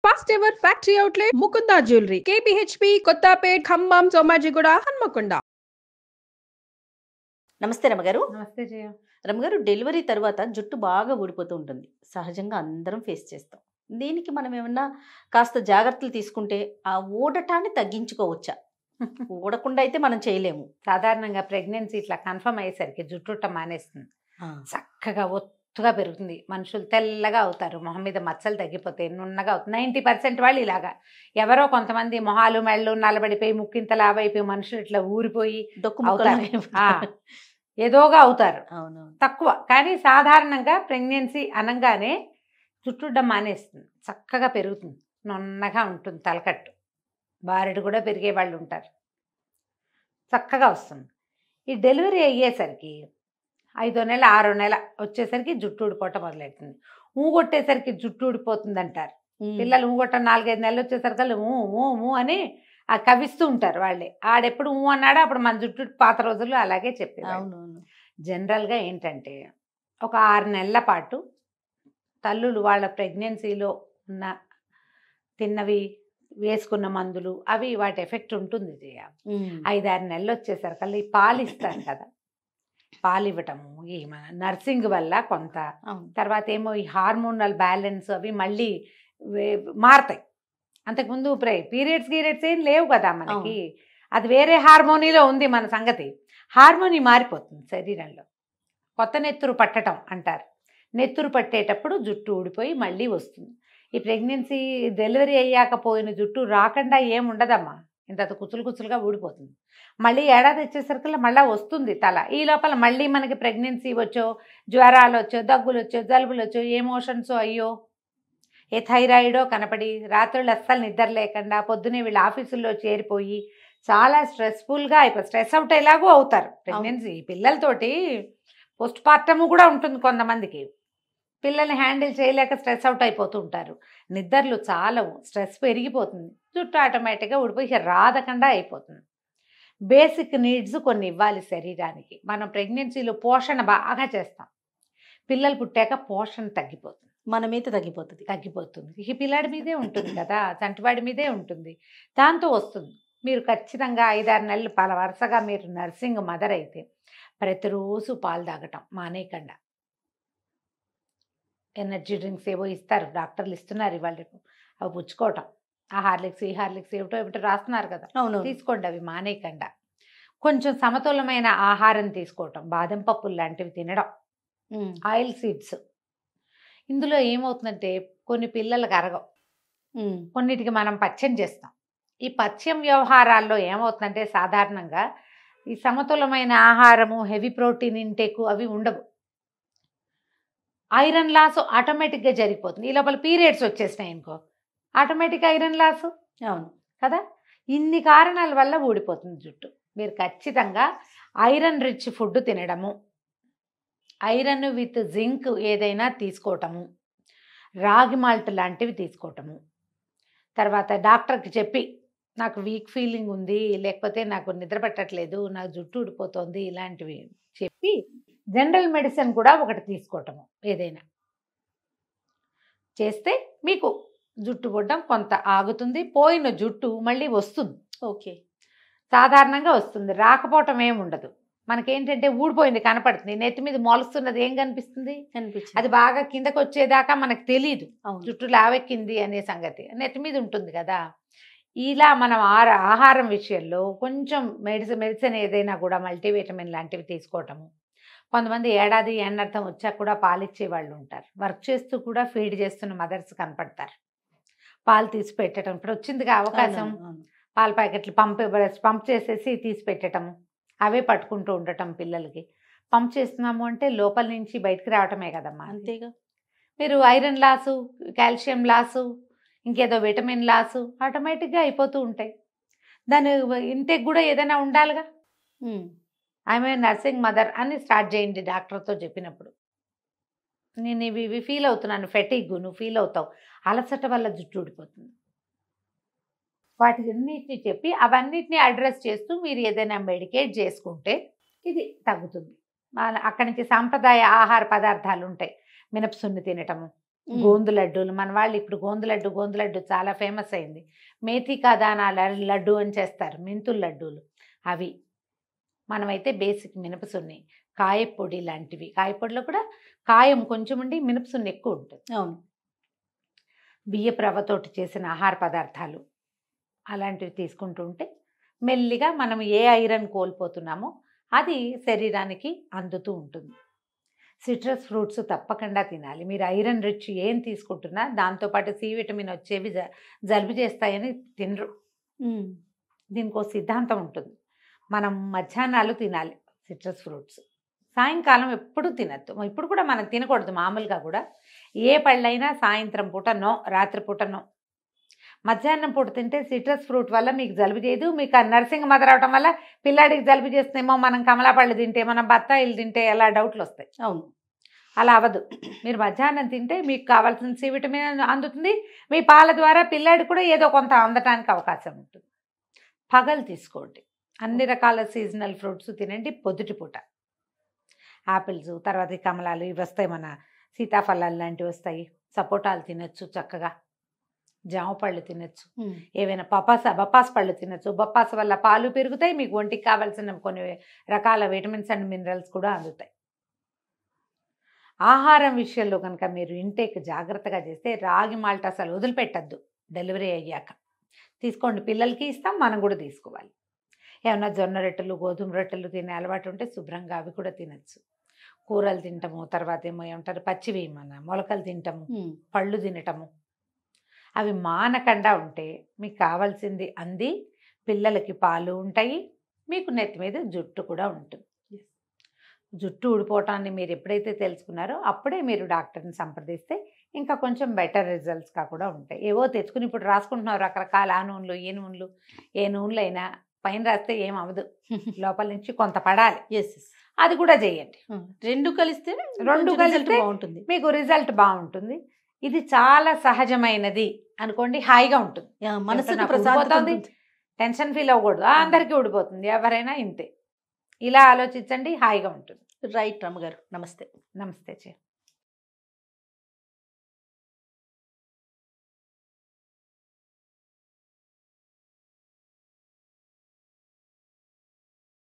First ever factory outlet Mukunda jewellery కేపీహెచ్పి కొత్తపేట్ ఖమ్మం సోమాజిగూడ హన్మకొండ. నమస్తే రమగారు. నమస్తే జయ. రమగారు, డెలివరీ తర్వాత జుట్టు బాగా ఊడిపోతూ ఉంటుంది. సహజంగా అందరం ఫేస్ చేస్తాం. దీనికి మనం ఏమన్నా కాస్త జాగ్రత్తలు తీసుకుంటే ఆ ఊడటాన్ని తగ్గించుకోవచ్చా? ఊడకుండా అయితే మనం చేయలేము. సాధారణంగా ప్రెగ్నెన్సీ ఇట్లా కన్ఫర్మ్ అయ్యేసరికి జుట్టుట్ట మానేస్తుంది, చక్కగా ఒత్తుగా పెరుగుతుంది, మనుషులు తెల్లగా అవుతారు, మొహం మీద మచ్చలు తగ్గిపోతాయి, నున్నగా అవుతుంది. 90% వాళ్ళు ఇలాగా. ఎవరో కొంతమంది మొహాలు మెళ్ళు నల్లబడిపోయి ముక్కింత లావైపోయి మనుషులు ఇట్లా ఊరిపోయి అవుతారు, ఏదోగా అవుతారు. అవును, తక్కువ. కానీ సాధారణంగా ప్రెగ్నెన్సీ అనగానే జుట్టుడ్డం మానేస్తుంది, చక్కగా పెరుగుతుంది, నున్నగా ఉంటుంది, తలకట్టు బారెడు కూడా పెరిగే వాళ్ళు ఉంటారు, చక్కగా వస్తుంది. ఈ డెలివరీ అయ్యేసరికి 5వ నెల 6వ నెల వచ్చేసరికి జుట్టు ఊడిపోవటం మొదలెడుతుంది. ఊగొట్టేసరికి జుట్టు ఊడిపోతుంది అంటారు పిల్లలు. ఊగొట్టం 4-5 నెలలు వచ్చేసరికి ఊ అని ఆ కవిస్తూ ఉంటారు వాళ్ళే. ఆడెప్పుడు ఊ అన్నాడో అప్పుడు మన జుట్టు పాత రోజుల్లో అలాగే చెప్పేది. అవునవును. జనరల్గా ఏంటంటే ఒక 6 నెలల పాటు తల్లులు వాళ్ళ ప్రెగ్నెన్సీలో ఉన్న తిన్నవి వేసుకున్న మందులు అవి వాటి ఎఫెక్ట్ ఉంటుంది. 5-6 నెలలు వచ్చేసరికి పాలు ఇస్తారు కదా, పాలు ఇవ్వటము, ఈ మన నర్సింగ్ వల్ల కొంత, తర్వాత ఏమో ఈ హార్మోనల్ బ్యాలెన్స్ అవి మళ్ళీ మారుతాయి. అంతకుముందు పీరియడ్స్ ఏం లేవు కదా మనకి, అది వేరే హార్మోనీలో ఉంది మన సంగతి. హార్మోనీ మారిపోతుంది శరీరంలో. కొత్త నెత్తురు పట్టడం అంటారు. నెత్తురు పట్టేటప్పుడు జుట్టు ఊడిపోయి మళ్ళీ వస్తుంది. ఈ ప్రెగ్నెన్సీ డెలివరీ అయ్యాక పోయిన జుట్టు రాకుండా ఏముండదమ్మా, ఇంత కుచులుగా ఊడిపోతుంది. మళ్ళీ ఏడాది వచ్చేసరికి మళ్ళీ వస్తుంది తల. ఈ లోపల మళ్ళీ మనకి ప్రెగ్నెన్సీ వచ్చో, జ్వరాలు వచ్చో, దగ్గులు వచ్చో, జలుబులు వచ్చో, ఏ మోషన్స్ అయ్యో, ఏ థైరాయిడో కనపడి రాత్రులు అస్సలు నిద్ర లేకుండా పొద్దునే వీళ్ళు ఆఫీసుల్లో చేరిపోయి చాలా స్ట్రెస్ఫుల్గా అయిపోయి స్ట్రెస్ అవుట్ ఎలాగో అవుతారు. ప్రెగ్నెన్సీ పిల్లలతోటి పోస్ట్ పార్టము కూడా ఉంటుంది. కొంతమందికి పిల్లల్ని హ్యాండిల్ చేయలేక స్ట్రెస్ అవుట్ అయిపోతూ ఉంటారు. నిద్రలు చాలవు, స్ట్రెస్ పెరిగిపోతుంది, జుట్టు ఆటోమేటిక్గా ఊడిపోయి రాదకుండా అయిపోతుంది. బేసిక్ నీడ్స్ కొన్ని ఇవ్వాలి శరీరానికి. మనం ప్రెగ్నెన్సీలో పోషణ బాగా చేస్తాం, పిల్లలు పుట్టాక పోషణ తగ్గిపోతుంది, మన మీద తగ్గిపోతుంది. ఈ పిల్లాడి మీదే ఉంటుంది కదా, చంటివాడి మీదే ఉంటుంది, దాంతో వస్తుంది. మీరు ఖచ్చితంగా 5-6 నెలలు వరుసగా మీరు నర్సింగ్ మదర్ అయితే ప్రతిరోజు పాలు తాగటం మానేయకుండా. ఎనర్జీ డ్రింక్స్ ఏవో ఇస్తారు, డాక్టర్లు ఇస్తున్నారు ఇవాళ, అవి పుచ్చుకోవటం. ఆ హార్లిక్స్ ఈ హార్లిక్స్ ఏమిటో రాస్తున్నారు కదా, తీసుకోండి, అవి మానేయకుండా. కొంచెం సమతులమైన ఆహారం తీసుకోవటం, బాదం పప్పులు లాంటివి తినడం, ఆయిల్ సీడ్స్. ఇందులో ఏమవుతుందంటే కొన్ని పిల్లలకు అరగవు, కొన్నిటికి మనం పథ్యం చేస్తాం. ఈ పథ్యం వ్యవహారాల్లో ఏమవుతుందంటే సాధారణంగా ఈ సమతులమైన ఆహారము, హెవీ ప్రోటీన్ ఇంటేకు అవి ఉండవు. ఐరన్ లాస్ ఆటోమేటిక్గా జరిగిపోతుంది. ఈ లోపల పీరియడ్స్ వచ్చేసినాయి అనుకో, ఆటోమేటిక్ ఐరన్ లాస్. అవును కదా. ఇన్ని కారణాల వల్ల ఊడిపోతుంది జుట్టు. మీరు ఖచ్చితంగా ఐరన్ రిచ్ ఫుడ్ తినడము, ఐరన్ విత్ జింక్ ఏదైనా తీసుకోవటము, రాగి మాల్ట్ లాంటివి తీసుకోవటము, తర్వాత డాక్టర్కి చెప్పి నాకు వీక్ ఫీలింగ్ ఉంది, లేకపోతే నాకు నిద్ర పట్టట్లేదు, నాకు జుట్టు ఊడిపోతుంది, ఇలాంటివి చెప్పి జనరల్ మెడిసిన్ కూడా ఒకటి తీసుకోవటము ఏదైనా చేస్తే మీకు జుట్టు పుట్టడం కొంత ఆగుతుంది. పోయిన జుట్టు మళ్ళీ వస్తుంది. ఓకే, సాధారణంగా వస్తుంది, రాకపోవటం ఏమి ఉండదు. మనకేంటంటే ఊడిపోయింది కనపడుతుంది, నెత్తి మీద మొలుస్తున్నది ఏం కనిపిస్తుంది, అది బాగా కిందకు వచ్చేదాకా మనకు తెలియదు జుట్టు లావెక్కింది అనే సంగతి, నెత్తి మీద ఉంటుంది కదా. ఇలా మనం ఆహారం విషయంలో కొంచెం మెడిసిన్ ఏదైనా కూడా మల్టీవిటమిన్ లాంటివి తీసుకోవటము. కొంతమంది ఏడాది ఎన్నర్థం వచ్చాక కూడా పాలిచ్చే వాళ్ళు ఉంటారు, వర్క్ చేస్తూ కూడా ఫీడ్ చేస్తున్న మదర్స్ కనపడతారు. పాలు తీసి పెట్టడం, ఇప్పుడు వచ్చిందిగా అవకాశం, పాల ప్యాకెట్లు పంప్ చేసేసి తీసి పెట్టడము, అవే పట్టుకుంటూ ఉండటం. పిల్లలకి పంప్ చేస్తున్నాము అంటే లోపల నుంచి బయటకు రావటమే కదమ్మా. అంతేగా. మీరు ఐరన్ లాసు, కాల్షియం లాసు, ఇంకేదో విటమిన్ లాసు ఆటోమేటిక్గా అయిపోతూ ఉంటాయి. దాని ఇంటేక్ కూడా ఏదైనా ఉండాలిగా. ఆమె నర్సింగ్ మదర్ అని స్టార్ట్ చేయండి డాక్టర్తో చెప్పినప్పుడు. నేను ఇవి ఫీల్ అవుతున్నాను, ఫెటిగ్, నువ్వు ఫీల్ అవుతావు, అలసట వల్ల జుట్టు ఊడిపోతుంది, వాటి అన్నిటిని చెప్పి అవన్నిటిని అడ్రస్ చేస్తూ మీరు ఏదైనా మెడికేట్ చేసుకుంటే ఇది తగ్గుతుంది. అక్కడి నుంచి సాంప్రదాయ ఆహార పదార్థాలు ఉంటాయి, మినపసున్ని తినటము, గోందు లడ్డూలు, మన వాళ్ళు ఇప్పుడు గోందు లడ్డు చాలా ఫేమస్ అయింది. మేథికా దానాల లడ్డు అని చేస్తారు, మెంతుల లడ్డూలు అవి. మనమైతే బేసిక్ మినపసున్ని, కాయపొడి లాంటివి, కాయపొడిలో కూడా కాయం కొంచెం ఉండి మినపసున్ని ఎక్కువ ఉంటుంది. అవును. బియ్యపు రవ్వతోటి చేసిన ఆహార పదార్థాలు అలాంటివి తీసుకుంటూ ఉంటే మెల్లిగా మనం ఏ ఐరన్ కోల్పోతున్నామో అది శరీరానికి అందుతూ ఉంటుంది. సిట్రస్ ఫ్రూట్స్ తప్పకుండా తినాలి. మీరు ఐరన్ రిచ్ ఏం తీసుకుంటున్నా దాంతోపాటు సి విటమిన్ వచ్చేవి జలుబు చేస్తాయని తినరు. దీనికి ఒక సిద్ధాంతం ఉంటుంది. మనం మధ్యాహ్నాలు తినాలి సిట్రస్ ఫ్రూట్స్, సాయంకాలం ఎప్పుడు తినద్దు. ఇప్పుడు కూడా మనం తినకూడదు. మామూలుగా కూడా ఏ పళ్ళైనా సాయంత్రం పూట నో, రాత్రిపూట నో. మధ్యాహ్నం పూట తింటే సిట్రస్ ఫ్రూట్ వల్ల మీకు జలుబు చేయదు. మీకు నర్సింగ్ మదర్ అవటం వల్ల పిల్లాడికి జలుబు చేస్తుందేమో, మనం కమలా పళ్ళు తింటే, మనం బత్తాయిలు తింటే ఎలా డౌట్లు వస్తాయి. అవును, అలా అవ్వదు. మీరు మధ్యాహ్నం తింటే మీకు కావాల్సిన సి విటమిన్ అందుతుంది. మీ పాల ద్వారా పిల్లాడి కూడా ఏదో కొంత అందటానికి అవకాశం ఉంటుంది. పగలు తీసుకోండి. అన్ని రకాల సీజనల్ ఫ్రూట్స్ తినండి పొద్దుటి పూట. యాపిల్స్, తర్వాత ఈ కమలాలు ఇవి వస్తాయి, మన సీతాఫలాలు లాంటివి వస్తాయి. సపోటాలు తినచ్చు చక్కగా, జామ పళ్ళు తినచ్చు, ఏవైనా బప్పాస్ పళ్ళు తినచ్చు. బప్పాస్ వల్ల పాలు పెరుగుతాయి, మీకు ఒంటికి కావాల్సిన కొన్ని రకాల విటమిన్స్ అండ్ మినరల్స్ కూడా అందుతాయి. ఆహారం విషయంలో కనుక మీరు ఇంటేక్ జాగ్రత్తగా చేస్తే రాగి మాల్ట్ అసలు వదిలిపెట్టద్దు. డెలివరీ అయ్యాక తీసుకోండి, పిల్లలకి ఇస్తాం, మనం కూడా తీసుకోవాలి. ఏమన్నా జొన్న రొట్టెలు, గోధుమ రొట్టెలు తినే అలవాటు ఉంటే శుభ్రంగా అవి కూడా తినచ్చు. కూరలు తింటాము, తర్వాత ఏమంటారు పచ్చివి మన మొలకలు తింటాము, పళ్ళు తినటము, అవి మానకుండా ఉంటే మీకు కావాల్సింది అంది. పిల్లలకి పాలు ఉంటాయి, మీకు నెత్తి మీద జుట్టు కూడా ఉంటుంది. జుట్టు ఊడిపోవటాన్ని మీరు ఎప్పుడైతే తెలుసుకున్నారో అప్పుడే మీరు డాక్టర్ని సంప్రదిస్తే ఇంకా కొంచెం బెటర్ రిజల్ట్స్గా కూడా ఉంటాయి. ఏవో తెచ్చుకుని ఇప్పుడు రాసుకుంటున్నారు రకరకాల ఆ నూనెలు, ఏ నూనెలు, ఏ నూనెలు అయినా పైన రాస్తే ఏం అవ్వదు, లోపల నుంచి కొంత పడాలి. అది కూడా చేయండి. రెండు కలిస్తే బాగుంటుంది, మీకు రిజల్ట్ బాగుంటుంది. ఇది చాలా సహజమైనది అనుకోండి, హాయిగా ఉంటుంది. మనసు టెన్షన్ ఫీల్ అవ్వకూడదు. అందరికీ ఊడిపోతుంది, ఎవరైనా ఇంతే. ఇలా ఆలోచించండి, హాయిగా ఉంటుంది. రైట్ రమ్మగారు, నమస్తే. నమస్తే చే.